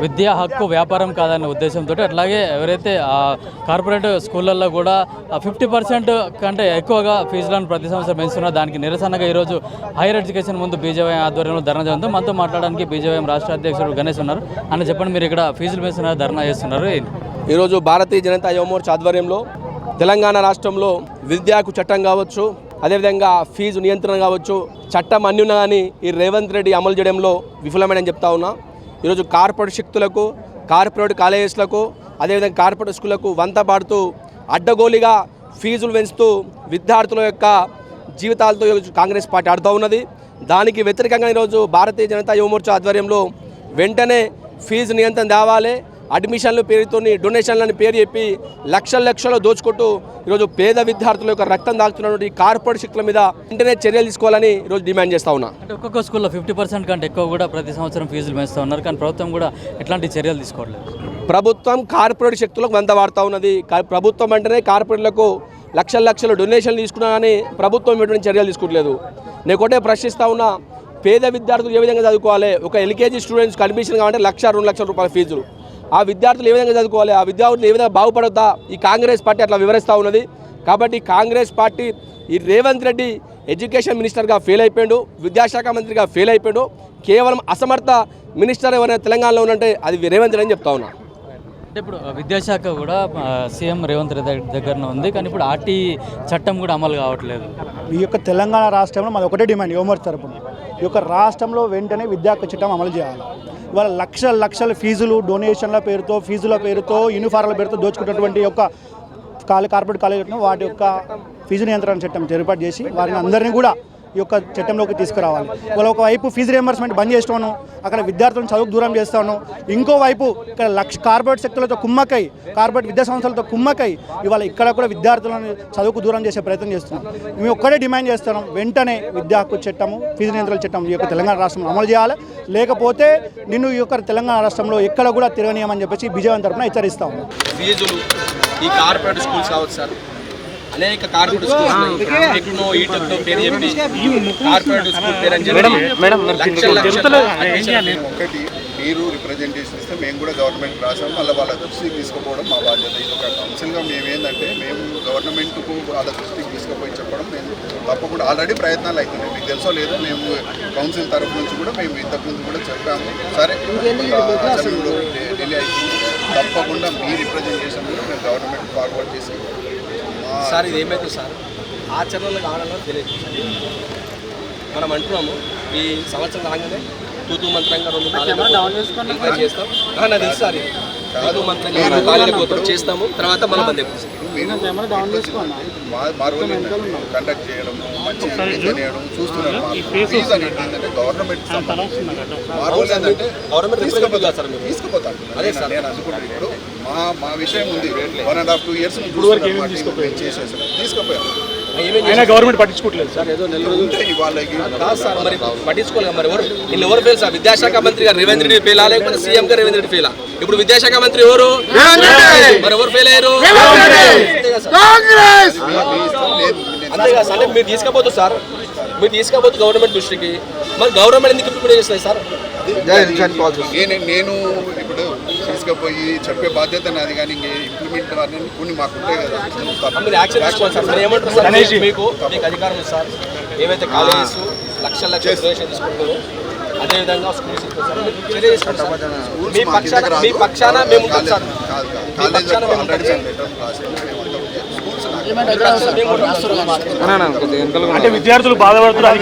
విద్యా హక్కు వ్యాపారం కాదనే ఉద్దేశంతో అట్లాగే ఎవరైతే కార్పొరేట్ స్కూళ్ళల్లో కూడా 50% కంటే ఎక్కువగా ఫీజులను ప్రతి సంవత్సరం పెంచుతున్నారు. దానికి నిరసనగా ఈరోజు హైయర్ ఎడ్యుకేషన్ ముందు బీజేవైఎం ఆధ్వర్యంలో ధర్నా జరుగుతుంది. మనతో మాట్లాడడానికి బీజేవైఎం రాష్ట్ర అధ్యక్షుడు గణేష్ ఉన్నారు. అన్న చెప్పండి, మీరు ఇక్కడ ఫీజులు పెంచుతున్నారు, ధర్నా చేస్తున్నారు. ఈరోజు భారతీయ జనతా యువ మోర్చా ఆధ్వర్యంలో తెలంగాణ రాష్ట్రంలో విద్యాకు చట్టం కావచ్చు, అదేవిధంగా ఫీజు నియంత్రణ కావచ్చు, చట్టం అన్ని ఉన్నా కానీ ఈ రేవంత్ రెడ్డి అమలు చేయడంలో విఫలమని చెప్తా ఉన్నా. ఈరోజు కార్పొరేట్ శక్తులకు, కార్పొరేట్ కాలేజెస్లకు, అదేవిధంగా కార్పొరేట్ స్కూళ్లకు వంత పాడుతూ అడ్డగోలిగా ఫీజులు పెంచుతూ విద్యార్థుల యొక్క జీవితాలతో కాంగ్రెస్ పార్టీ ఆడుతూ ఉన్నది. దానికి వ్యతిరేకంగా ఈరోజు భారతీయ జనతా యువ మోర్చా ఆధ్వర్యంలో వెంటనే ఫీజు నియంత్రణ తేవాలి, అడ్మిషన్ల పేరుతో డొనేషన్లని పేరు చెప్పి లక్షలు దోచుకుంటూ ఈరోజు పేద విద్యార్థుల యొక్క రక్తం దాల్చుతున్నటువంటి కార్పొరేట్ శిక్షల మీద వెంటనే చర్యలు తీసుకోవాలని ఈరోజు డిమాండ్ చేస్తా ఉన్నా. అంటే ఒక్కొక్క స్కూల్లో 50% కంటే ఎక్కువ కూడా ప్రతి సంవత్సరం ఫీజులు పెంచుతూ ఉన్నారు, కానీ ప్రభుత్వం కూడా ఎట్లాంటి చర్యలు తీసుకోవట్లేదు. ప్రభుత్వం కార్పొరేట్ శక్తులకు వంత వాడుతూ ఉన్నది. ప్రభుత్వం అంటేనే కార్పొరేట్లకు లక్షలు డొనేషన్లు తీసుకున్నా కానీ ప్రభుత్వం ఎటువంటి చర్యలు తీసుకోవట్లేదు. నేను ఒకటే ప్రశ్నిస్తూ ఉన్నా, పేద విద్యార్థులు ఏ విధంగా చదువుకోవాలి? ఒక ఎల్కేజీ స్టూడెంట్స్కి అడ్మిషన్ కావాలంటే 1,00,000, 2 లక్షల రూపాయల ఫీజులు. ఆ విద్యార్థులు ఏ విధంగా చదువుకోవాలి? ఆ విద్యార్థులు ఏ విధంగా బాగుపడొద్దా? ఈ కాంగ్రెస్ పార్టీ అట్లా వివరిస్తూ ఉన్నది. కాబట్టి కాంగ్రెస్ పార్టీ ఈ రేవంత్ రెడ్డి ఎడ్యుకేషన్ మినిస్టర్గా ఫెయిల్ అయిపోయాడు, విద్యాశాఖ మంత్రిగా ఫెయిల్ అయిపోయాడు. కేవలం అసమర్థ మినిస్టర్ ఎవరైనా తెలంగాణలో ఉన్నంటే అది రేవంత్ రెడ్డి అని చెప్తా ఉన్నా. అంటే ఇప్పుడు విద్యాశాఖ కూడా సీఎం రేవంత్ రెడ్డి దగ్గరనే ఉంది, కానీ ఇప్పుడు ఆర్టీ చట్టం కూడా అమలు కావట్లేదు. ఈ యొక్క తెలంగాణ రాష్ట్రంలో మాది ఒకటే డిమాండ్ యువమోర్చా తరపున, ఈ యొక్క రాష్ట్రంలో వెంటనే విద్యా హక్కు చట్టం అమలు చేయాలి. ఇవాళ లక్షల ఫీజులు, డొనేషన్ల పేరుతో, ఫీజుల పేరుతో, యూనిఫార్మ్ల పేరుతో దోచుకున్నటువంటి యొక్క కార్పొరేట్ కాలేజీలను వాటి యొక్క ఫీజు నియంత్రణ చట్టం ఏర్పాటు చేసి వారిని అందరినీ కూడా ఈ యొక్క చట్టంలోకి తీసుకురావాలి. ఇవాళ ఒకవైపు ఫీజు రియంబర్స్మెంట్ బంద్ చేస్తాను, అక్కడ విద్యార్థులను చదువుకు దూరం చేస్తాను. ఇంకోవైపు ఇక్కడ కార్పొరేట్ శక్తులతో కుమ్మకై, కార్పొరేట్ విద్యా సంస్థలతో కుమ్మకై ఇవాళ ఇక్కడ కూడా విద్యార్థులను చదువుకు దూరం చేసే ప్రయత్నం చేస్తున్నాం. మేము ఒక్కడే డిమాండ్ చేస్తున్నాం, వెంటనే విద్యా హక్కు చట్టము, ఫీజు నియంత్రణ చట్టం ఈ యొక్క తెలంగాణ రాష్ట్రంలో అమలు చేయాలి. లేకపోతే నిన్ను ఈ యొక్క తెలంగాణ రాష్ట్రంలో ఎక్కడ కూడా తిరగనీయమని చెప్పేసి బీజేపీ తరఫున హెచ్చరిస్తా ఉన్నాం. ఫీజులు ఈ కార్పొరేట్ స్కూల్స్ కావచ్చు సార్, అనేక కార్పొరేట్ స్కూల్స్ టెక్నో ఈటెక్తో పేరు చెప్పి కార్పొరేట్ స్కూల్ పేరు అని ఒకటి మీరు రిప్రజెంటేషన్ ఇస్తే మేము కూడా గవర్నమెంట్ రాసాం, మళ్ళీ వాళ్ళ దృష్టికి తీసుకుపోవడం మా బాధ్యత. ఇది ఒక కౌన్సిల్గా మేము ఏంటంటే మేము గవర్నమెంట్కు వాళ్ళ దృష్టికి తీసుకుపోయి చెప్పడం మేము తప్పకుండా ఆల్రెడీ ప్రయత్నాలు అవుతున్నాయి. మీకు తెలుసో లేదో మేము కౌన్సిల్ తరఫు నుంచి కూడా మేము ఇంతకుముందు కూడా చెప్పాము. సరే అసెంబ్లీలో ఢిల్లీ అవుతుంది, తప్పకుండా మీ రిప్రజెంటేషన్ కూడా మేము గవర్నమెంట్ ఫార్వర్డ్ చేసి సార్ ఇది ఏమైతే సార్ ఆచరణలో కావాలన్నా తెలియదు. మనం అంటున్నాము ఈ సంవత్సరం రాగానే తూతూ మంత్రంగా 2 ఎంక్వైరీ చేస్తాం. నాకు తెలుసు సార్, తూతూ మంత్రంగా కాలేజీకి చేస్తాము, తర్వాత మనం బంద్ కండక్ట్ చేయడం, మంచి చేయడం చూస్తున్నాం. ఫీజు అనేది ఏంటంటే గవర్నమెంట్ తీసుకుపోతాను. అదే సార్ నేను అనుకుంటున్నాను. ఇప్పుడు మా విషయం ఉంది, 1.5-2 ఇయర్స్ చేసేసాం, తీసుకుపోయాను. గవర్నమెంట్ పట్టించుకోవట్లేదు సార్. ఏదో మరి పట్టించుకోలేదు. మరి ఎవరు ఫెయిల్ సార్? విద్యాశాఖ మంత్రి గారు రేవంత్ రెడ్డి ఫెయిలా, లేకపోతే సీఎం గారు రేవంత్ రెడ్డి ఫెయిలా? ఇప్పుడు విద్యాశాఖ మంత్రి ఎవరు? మరి ఎవరు ఫెయిల్ అయ్యారు? అంతేగా సార్. అంటే మీరు తీసుకపోతు సార్, మీరు తీసుకపోతు గవర్నమెంట్ దృష్టికి, మరి గవర్నమెంట్ ఎందుకు ఇంప్లిమెంట్ చేస్తుంది సార్? నేను ఇప్పుడు తీసుకుపోయి చెప్పే బాధ్యత నాది, కానీ ఇంప్లిమెంట్ అనేది కొన్ని మాకు ఉంటాయి కదా. మీరు యాక్షన్ తీసుకోవాలి సార్. మీరు ఏమంటారు సార్? మీకు అధికారం ఉంది సార్. ఏవైతే కాలేజెస్ లక్షల డొనేషన్ తీసుకుంటారో అదేవిధంగా స్కూల్స్ మీ పక్షాన మేము అంటే విద్యార్థులు బాధపడుతున్నారు.